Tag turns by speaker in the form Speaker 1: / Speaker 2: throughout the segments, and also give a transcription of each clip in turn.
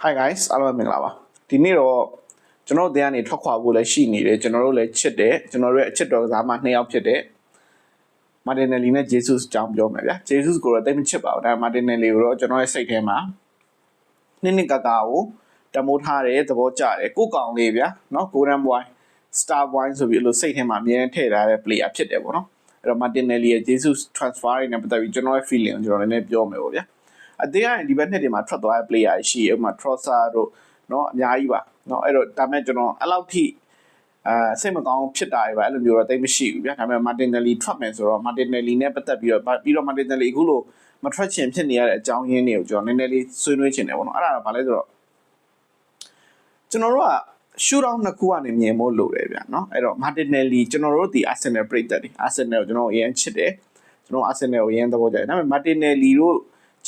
Speaker 1: Hi guys အားလုံးပဲမင်္ဂလာပါဒီနေ့တော့ကျွန်တော်တို့ကနေထွက်ခွာဖို့လည်းရှိနေတယ်ကျွန်တော်တို့လည်းချစ်တယ်ကျွန်တော်တို့ရဲ့အချစ်တော်ကစားမ2ယောက်ဖြစ်တဲ့ Martinelli နဲ့ Jesus အကြောင်းပြောမယ်ဗျာ Jesus ကိုတော့တိတ်မချစ်ပါဘူးဒါပေမဲ့ Martinelli ကိုတော့ကျွန်တော်ရဲ့စိတ်ထဲမှာနှစ်ကကိုတမိုးထားတယ်သဘောကျတယ်ကိုကောင်လေးဗျာเนาะ Golden Boy Star Boy ဆိုပြီးလို့စိတ်ထဲမှာအမြဲထည့်ထားတဲ့ player ဖြစ်တယ်ပေါ့နော်အဲ့တော့ Martinelli ရဲ့ Jesus transfer တွေနဲ့ပတ်သက်ပြီးကျွန်တော်ရဲ့ feeling ကိုကျွန်တော်လည်းပြောမယ်ပေါ့ဗျာအသေးအရင်ဒီဘက်နှစ်တွေမှာထွက်သွားတဲ့ player ရှိဥပမာ Trossard တို့เนาะအများကြီးပါเนาะအဲ့တော့ဒါမဲ့ကျွန်တော်အဲ့လောက်ထိစိတ်မကောင်းဖြစ်တာတွေပါအဲ့လိုမျိုးတော့တိတ်မရှိဘူးဗျာဒါပေမဲ့ Martinelli ထွက်မယ်ဆိုတော့ Martinelli နဲ့ပတ်သက်ပြီးတော့ Martinelli အခုလိုမထွက်ချင်ဖြစ်နေရတဲ့အကြောင်းရင်းတွေကိုကျွန်တော်နည်းနည်းလေးဆွေးနွေးချင်တယ်ပေါ့နော်အဲ့ဒါကဘာလဲဆိုတော့ကျွန်တော်တို့က shoot out နှစ်ခုကနေမြင်ဖို့လိုတယ်ဗျာเนาะအဲ့တော့ Martinelli ကျွန်တော်တို့ဒီ Arsenal ပရိသတ်တွေ Arsenal ကိုကျွန်တော်အရင်ချစ်တယ်ကျွန်တော် Arsenal ကိုအရင်သဘောကျတယ်ဒါပေမဲ့ Martinelli တို့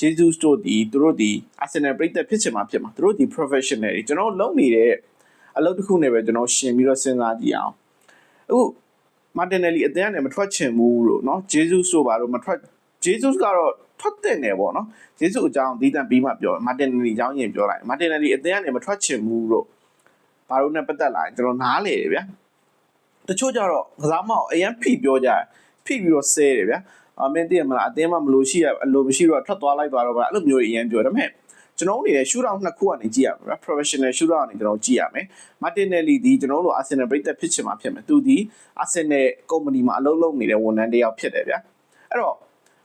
Speaker 1: Jesus တို့သူတို့ဒီ Arsenal ပရိသတ်ဖြစ်ချင်မှာဖြစ်မှာသူတို့ဒီ professional တွေကျွန်တော်လုပ်နေတဲ့အလုပ်တစ်ခုနဲ့ပဲကျွန်တော်ရှင်ပြီးတော့စဉ်းစားကြည့်အောင်အခု Martinelli အသင်းကနေမထွက်ချင်ဘူးလို့เนาะ Jesus တို့ဘာလို့မထွက် Jesus ကတော့ထွက်တဲ့နေပေါ့เนาะ Jesus အကြောင်းအသီးသန့်ပြီးမှပြော Martinelli အကြောင်းရင်ပြောလိုက် Martinelli အသင်းကနေမထွက်ချင်ဘူးလို့ဘာလို့နဲ့ပတ်သက်လာရင်ကျွန်တော်နားလေတယ်ဗျာတချို့ကြတော့ကစားမအောင်အရင်ဖိပြောကြဖိပြီးတော့ဆဲတယ်ဗျာမင်းသိရမလားအသင်းမမလို့ရှိရအလိုမရှိတော့ထွက်သွားလိုက်သွားတော့ဗျာအဲ့လိုမျိုးအရင်ပြောဒါပေမဲ့ကျွန်တော်တို့နေ shoot out နှစ်ခုကနေကြည့်ရမှာဗျာ professional shoot out ကနေကျွန်တော်ကြည့်ရမယ် Martinelli ဒီကျွန်တော်တို့ Arsenal ပရိသတ်ဖြစ်ချင်မှာဖြစ်မယ်သူဒီ Arsenal company မှာအလုပ်လုပ်နေတဲ့ဝန်ထမ်းတစ်ယောက်ဖြစ်တယ်ဗျာအဲ့တော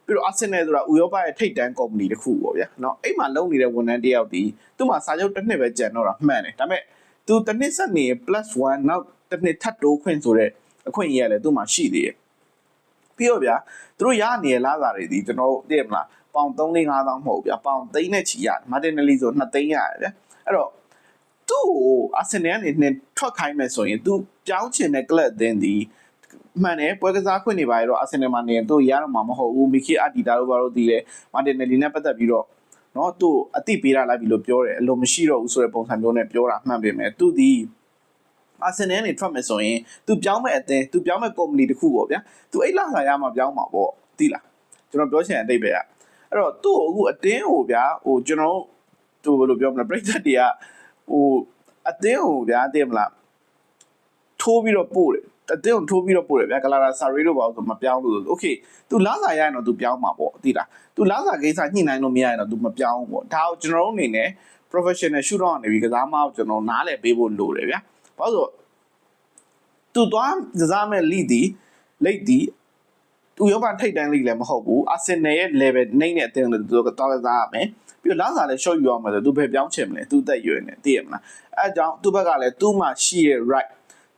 Speaker 1: ့ပြီးတော့ Arsenal ဆိုတာဥရောပရဲ့ထိပ်တန်း company တစ်ခုပေါ့ဗျာเนาะအဲ့မှာလုပ်နေတဲ့ဝန်ထမ်းတစ်ယောက်ဒီသူ့မှာစာချုပ်တစ်နှစ်ပဲကျန်တော့တာမှန်တယ်ဒါပေမဲ့သူတစ်နှစ်ဆက်နေ +1 နောက်တစ်နှစ်ထပ်တိုးခွင့်ဆိုတဲ့အခွင့်အရေးလည်းသူ့မှာရှိသေးတယ်ပြီးတော့ဗျာသူတို့ရနေရလာတာတွေဒီကျွန်တော်တို့သိရမလားပေါင်3-5တောင်းမဟုတ်ဗျာပေါင်သိန်းနဲ့ချီရတယ် Martinelli ဆို2သိန်းရတယ်ဗျာအဲ့တော့သူ့ကို Arsenal ကနေနှစ်ထွက်ခိုင်းမယ်ဆိုရင်သူပြောင်းချင်တဲ့ club အသင်းဒီမှန်တယ်ပွဲကစားခွင့်နေပါရတော့ Arsenal မှာနေရင်သူရတော့မှာမဟုတ်ဘူး Mikel Arteta တို့ဘာလို့တည်လဲ Martinelli နဲ့ပတ်သက်ပြီးတော့เนาะသူအတိပေးထားလိုက်ပြီလို့ပြောတယ်အလိုမရှိတော့ဘူးဆိုတဲ့ပုံစံမျိုးနဲ့ပြောတာမှန်ပေမဲ့သူဒီArsenal နဲ့ထွက်မယ်ဆိုရင်သူပြောင်းမဲ့အသင်းသူပြောင်းမဲ့ company တခုပေါ့ဗျာသူအဲ့လာစာရမှာပြောင်းမှာပေါ့သိလားကျွန်တော်ပြောချင်တဲ့အတိတ်ပဲအဲ့တော့သူ့ကိုအခုအတင်းဟိုဗျာဟိုကျွန်တော်သူဘယ်လိုပြောမလဲပရိသတ်တွေကဟိုအတင်းဟိုဗျာသိမလားထိုးပြီးတော့ပို့တယ်အတင်းကိုထိုးပြီးတော့ပို့တယ်ဗျာကလာရာဆာရီတို့ဘာလို့ဆိုမပြောင်းလို့โอเคသူလာစာရရင်တော့သူပြောင်းမှာပေါ့သိလားသူလာစာကိစ္စညှိနှိုင်းလို့မရရင်တော့သူမပြောင်းဘူးပေါ့ဒါကိုကျွန်တော်တို့အနေနဲ့ professional shoot out နေပြီးကစားမအောင်ကျွန်တော်နားလည်ပေးဖို့လိုတယ်ဗျာဘာလို့သူသွားကစားမဲ့လိဒီလိတ်ဒီသူရောပါထိတ်တန်းလိလည်းမဟုတ်ဘူး Arsenal ရဲ့ level နိုင်တဲ့အတင်းကိုသူသွားကစားရမယ်ပြီးတော့လာစားလည်း short ယူအောင်မယ်ဆိုသူဘယ်ပြောင်းချင်မလဲသူတက်ရွယ်နေသိရမလားအဲအကြောင်းသူ့ဘက်ကလည်းသူ့မှာရှိရဲ့ right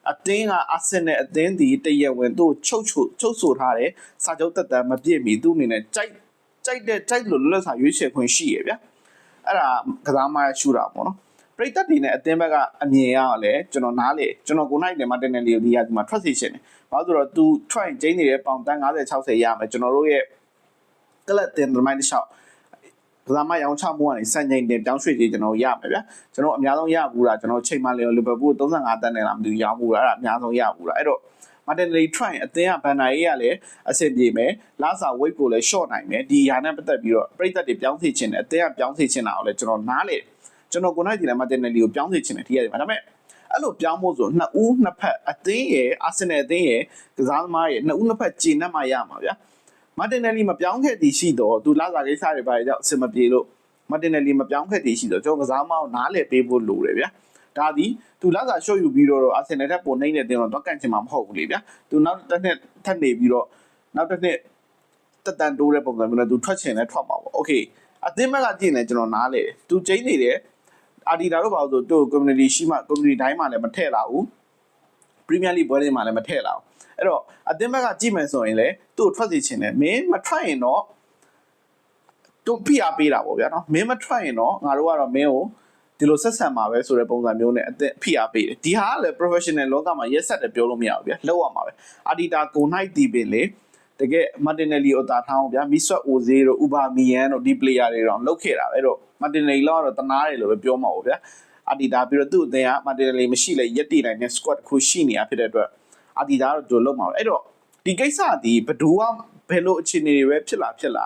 Speaker 1: အတင်းက Arsenal အတင်းဒီတရဝင်သူ့ချုပ်ဆိုထားတဲ့စာချုပ်သက်တမ်းမပြည့်မီသူ့အနေနဲ့ကြိုက်လို့လွတ်လပ်စာရွေးချယ်ခွင့်ရှိရဗျာအဲ့ဒါကစားမရရှူတာပေါ့နော်ပရိသတ်တွေနဲ့အသင်းဘက်ကအမြင်ရအောင်လဲကျွန်တော်နားလေကျွန်တော်ကိုနိုင်တယ် Martinelli ကိုဒီကဒီမှာ trust ရှင်တယ်ဘာလို့ဆိုတော့ तू try ကျင်းနေတဲ့ပေါင်တန်း50-60ရမယ်ကျွန်တော်တို့ရဲ့ကလပ်တင်သမိုင်းတစ်လျှောက်ကစားမရောင်းချမှုကနေစံချိန်တင်ပြောင်းရွှေ့ကြီးကျွန်တော်ရမယ်ဗျာကျွန်တော်အများဆုံးရဘူးလားကျွန်တော်ချိန်မှလီယိုပူး35တန်းနဲ့လားမသိဘူးရောင်းဘူးလားအဲ့ဒါအများဆုံးရဘူးလားအဲ့တော့ Martinelli try အသင်းကဘန်နာရေးကလည်းအဆင်ပြေမယ်လာစာ weight ကိုလည်း short နိုင်မယ်ဒီဟာနဲ့ပတ်သက်ပြီးတော့ပရိသတ်တွေပြောင်းစေချင်တယ်အသင်းကပြောင်းစေချင်တာကိုလည်းကျွန်တော်နားလေကျွန်တော်ကိုနိုင်ဒီလည်း Martinelli ကိုပြောင်းစေချင်တယ်ဒီရတယ်ဒါပေမဲ့အဲ့လိုပြောင်းဖို့ဆိုနှစ်ဦးနှစ်ဖက်အသင်းရဲ့ Arsenal အသင်းရဲ့ကစားသမားရဲ့နှစ်ဦးနှစ်ဖက်ကျင့်တတ်မှရမှာဗျာ Martinelli မပြောင်းခဲ့သည်ရှိတော့သူလာစာကိစ္စတွေပါကြောင့်အဆင်မပြေလို့ Martinelli မပြောင်းခဲ့သည်ရှိတော့ကျွန်တော်ကစားသမားကိုနားလည်ပေးဖို့လိုတယ်ဗျာဒါဒီသူလာစာရှော့ယူပြီးတော့ Arsenal ထက်ပိုနိုင်တဲ့တင်းတော့တော့ကန်ချင်မှာမဟုတ်ဘူးလေဗျာသူနောက်တစ်နှစ်ထပ်နေပြီးတော့နောက်တစ်နှစ်တက်တန်တိုးတဲ့ပုံစံမျိုးနဲ့သူထွက်ချင်လဲထွက်မှာပေါ့ Okay အသင်းဘက်ကကြည့်နေကျွန်တော်နားလေသူချိန်နေတယ်အာဒီတာတို့ဘာလို့ဆိုသူ့ community ရှိမှ community တိုင်းမှာလည်းမထည့်လာဘူး Premier League ပွဲတွေမှာလည်းမထည့်လာဘူးအဲ့တော့အသင်းဘက်ကကြည့်မယ်ဆိုရင်လေသူ့ကိုထွက်စီချင်တယ်မင်းမထွက်ရင်တော့သူဖိအားပေးတာပေါ့ဗျာနော်မင်းမထွက်ရင်တော့ငါတို့ကတော့မင်းကိုဒီလိုဆက်ဆံမှာပဲဆိုတဲ့ပုံစံမျိုးနဲ့အသင်းဖိအားပေးတယ်ဒီဟာကလည်း professional လောကမှာရက်ဆက်တယ်ပြောလို့မရဘူးဗျာလောက်ရမှာပဲအာဒီတာကိုနိုင်တီးပင်လေတကယ် Martinelli ကိုတာထောင်းဗျာမီဆွတ်အိုဇေးတို့ဥပါမီယန်တို့ဒီ player တွေတော့လုတ်ခဲ့တာပဲအဲ့တော့ Martinelli လောက်တော့တနာတယ်လို့ပဲပြောမှာပေါ့ဗျာအာဒီတာပြီးတော့သူ့အသင်းက Martinelli မရှိလဲရက်တီနိုင်တဲ့ squad ခုရှိနေတာဖြစ်တဲ့အတွက်အာဒီတာတော့သူလုတ်မှာပဲအဲ့တော့ဒီကိစ္စဒီဘဒူကဘယ်လိုအခြေအနေတွေပဲဖြစ်လာ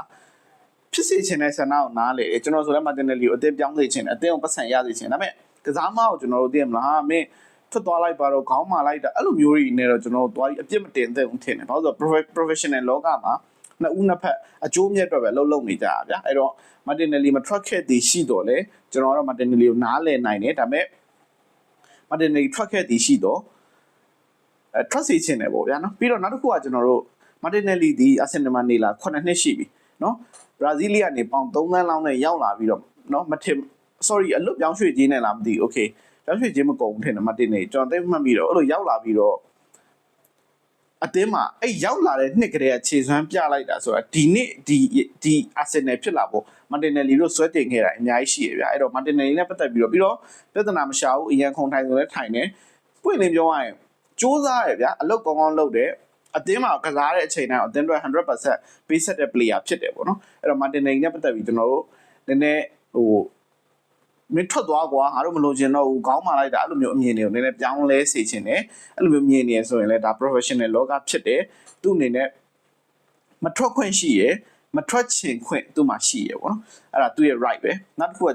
Speaker 1: ဖြစ်စေချင်တဲ့ဆန္ဒကိုနားလေတယ်ကျွန်တော်ဆိုလည်း Martinelli ကိုအသေးပြောင်းစေချင်တယ်အသေးအောင်ပတ်စံရစေချင်တယ်ဒါပေမဲ့ကစားမကိုကျွန်တော်တို့သိရမလားဟာမင်းထွက်သွားလိုက်ပါတော့ခေါင်းမာလိုက်တာအဲ့လိုမျိုးတွေနဲ့တော့ကျွန်တော်တို့သွားပြီးအပြစ်မတင်သင့်ဘူးထင်တယ်ဘာလို့ဆိုတော့ professional လောကမှာနှစ်ဦးနှစ်ဖက်အကျိုးမြတ်အတွက်ပဲလှုပ်လှုပ်နေကြတာဗျာအဲ့တော့ Martinelli မထွက်ခဲ့သည်ရှိတော့လေကျွန်တော်တို့ Martinelli ကိုနားလည်နိုင်တယ်ဒါပေမဲ့ Martinelli ထွက်ခဲ့သည်ရှိတော့ထွက်စေချင်တယ်ပေါ့ဗျာနော်ပြီးတော့နောက်တစ်ခုကကျွန်တော်တို့ Martinelli ဒီ Arsenal မှာနေလာ9နှစ်ရှိပြီနော်ဘရာဇီးလီကနေပေါင်3သန်းလောက်နဲ့ရောက်လာပြီးတော့နော်မထင် sorry အလွတ်ပြောင်းရွှေ့ခြင်းနဲ့လားမသိဘူး okay ပြောင်းရွှေ့ခြင်းမကုန်ဘူးထင်တယ် Martinelli ကျွန်တော်သိမှတ်ပြီးတော့အဲ့လိုရောက်လာပြီးတော့အတင်းမှာအဲ့ရောက်လာတဲ့နှစ်ကလေးကခြေစွမ်းပြလိုက်တာဆိုတာဒီနှစ်ဒီ Arsenal ဖြစ်လာဖို့ Martinelli တို့ဆွဲတင်ခဲ့တာအများကြီးရှိရဗျာအဲ့တော့ Martinelli နဲ့ပတ်သက်ပြီးတော့ပြဿနာမရှာဘူးအရန်ခုံထိုင်ဆိုလဲထိုင်တယ်ပွင့်လင်းပြောရရင်စူးစမ်းရဗျာအလုပ်ကောင်းကောင်းလုပ်တယ်အတင်းမှာကစားတဲ့အချိန်တိုင်းအတင်းတွေ 100% ပေးဆက်တဲ့ player ဖြစ်တယ်ပေါ့နော်အဲ့တော့ Martinelli နဲ့ပတ်သက်ပြီးကျွန်တော်တို့နည်းနည်းမင်းထွက်သွားကွာငါတို့မလို့ချင်တော့ဘူးခေါင်းမာလိုက်တာအဲ့လိုမျိုးအမြင်တွေကိုနည်းနည်းပြောင်းလဲစေချင်တယ်အဲ့လိုမျိုးမြင်နေရဆိုရင်လည်းဒါ professional လောကဖြစ်တယ်သူ့အနေနဲ့မထွက်ခွင့်ရှိရယ်မထွက်ချင်ခွင့်သူ့မှာရှိရယ်ပေါ့နော်အဲ့ဒါသူ့ရဲ့ right ပဲနောက်တစ်ခုက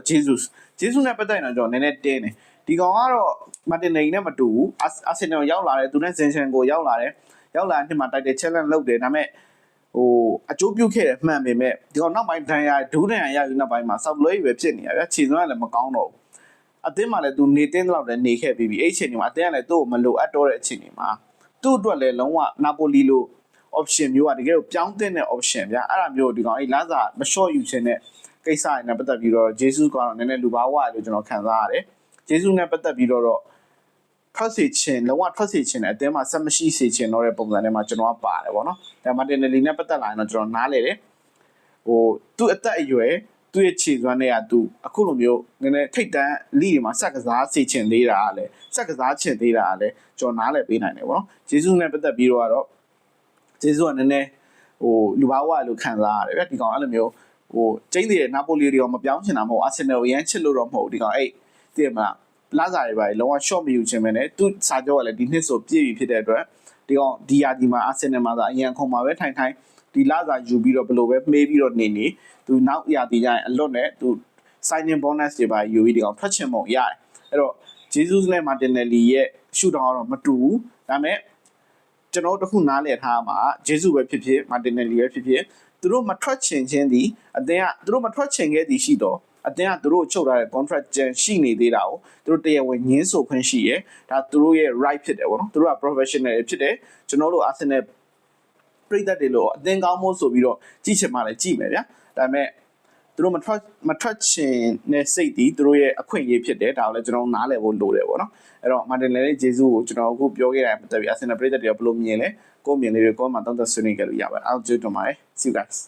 Speaker 1: Jesus နဲ့ပတ်သက်ရင်တော့ကျွန်တော်နည်းနည်းတင်းတယ်ဒီကောင်ကတော့ Martinelli နဲ့မတူဘူး Arsenal ရောက်လာတယ်သူနဲ့ Zinchenko ရောက်လာနှစ်မှာတိုက်တယ် challenge လုပ်တယ်ဒါပေမဲ့အကျိုးပြုခဲ့တယ်မှန်ပေမဲ့ဒီကောင်နောက်ပိုင်းဒဏ်ရာဒူးဒဏ်ရာရယူနောက်ပိုင်းမှာဆောက်လွဲပဲဖြစ်နေရဗျာခြေစွမ်းကလည်းမကောင်းတော့ဘူးအသင်းမှာလည်းသူနေတင်းတော့လည်းနေခဲ့ပြီးအဲ့အချိန်တွေမှာအသင်းကလည်းသူ့ကိုမလိုအပ်တော့တဲ့အချိန်တွေမှာသူ့အတွက်လည်းလုံးဝနာပိုလီလို option မျိုးကတကယ်ကိုပြောင်းတဲ့ option ဗျာအဲ့ဒါမျိုးဒီကောင်အဲ့လာစာမလျှော့ယူခြင်းနဲ့ကိစ္စတွေနဲ့ပတ်သက်ပြီးတော့ Jesus ကတော့နည်းနည်းလူဘာဝရလို့ကျွန်တော်ခံစားရတယ် Jesus နဲ့ပတ်သက်ပြီးတော့ထွက်စေခြင်းလုံးဝထွက်စေခြင်းနဲ့အတင်းမှာဆက်မရှိစေခြင်းတော့တဲ့ပုံစံနဲ့မှာကျွန်တော်ကပါတယ်ဗောနော်ဒါ Martinelli နဲ့ပတ်သက်လာရင်တော့ကျွန်တော်နားလေတယ်သူ့အသက်အရွယ်သူ့ရဲ့ခြေစွမ်းတွေကသူအခုလိုမျိုးနည်းနည်းထိတ်တန်းလိတွေမှာစက်ကစားစေခြင်းသေးတာလည်းစက်ကစားခြင်းသေးတာလည်းကျွန်တော်နားလေပေးနိုင်တယ်ဗောနော် Jesus နဲ့ပတ်သက်ပြီးတော့Jesus ကနည်းနည်းလူဘာဝလို့ခံစားရတယ်ဗျဒီကောင်အဲ့လိုမျိုးကျင်းသေးတဲ့နာပိုလီတွေကမပြောင်းချင်တာမဟုတ် Arsenal ကိုရမ်းချစ်လို့တော့မဟုတ်ဒီကောင်အဲ့သိရမလားလာစာတွေပါလုံးဝ short မယူချင်ပဲနဲ့သူစာကြောကလည်းဒီနှစ်ဆိုပြည့်ပြီဖြစ်တဲ့အတွက်ဒီကောင်ဒီယာဒီမှာ Arsenal မှာသာအရင်ခုံမှာပဲထိုင်ဒီလာစာယူပြီးတော့ဘယ်လိုပဲမေးပြီးတော့နေသူနောက်ယာဒီကျရင်အလွတ်နဲ့သူ signing bonus တွေပါယူပြီးဒီကောင်ထွက်ချင်ပုံရတယ်အဲ့တော့ Jesus နဲ့ Martinelli ရဲ့ရှုထောင်းတော့မတူဘူးဒါပေမဲ့ကျွန်တော်တို့တခုနားလည်ထားမှာ Jesus ပဲဖြစ်ဖြစ် Martinelli ပဲဖြစ်ဖြစ်သူတို့မထွက်ချင်ခြင်းဒီအတင်းကသူတို့မထွက်ချင်ခဲ့သည်ရှိတော့အတင်းကသူတို့ချုပ်ထားတဲ့ contract ရှိနေသေးတာကိုသူတို့တရားဝင်ညှင်းဆိုခွင့်ရှိရယ်ဒါသူတို့ရဲ့ right ဖြစ်တယ်ဗောနော်သူတို့က professional ဖြစ်တယ်ကျွန်တော်တို့ Arsenal ပြည်သက်တွေလို့အတင်းကောင်းမို့ဆိုပြီးတော့ကြည့်ချင်မှလည်းကြည့်မယ်ဗျာဒါပေမဲ့သူတို့မထွက်ချင်တဲ့စိတ်ဒီသူတို့ရဲ့အခွင့်အရေးဖြစ်တယ်ဒါကိုလည်းကျွန်တော်နားလည်ဖို့လိုတယ်ဗောနော်အဲ့တော့ Martinelli ဂျေဇုကိုကျွန်တော်အခုပြောခဲ့တာပတ်သက်ပြီး Arsenal ပြည်သက်တွေကဘယ်လိုမြင်လဲကိုယ့်မြင်လေးတွေကိုမှတောင်းတဆွေးနွေးကြလို့ရပါတယ်အားကြိုးတင်ပါတယ် see you guys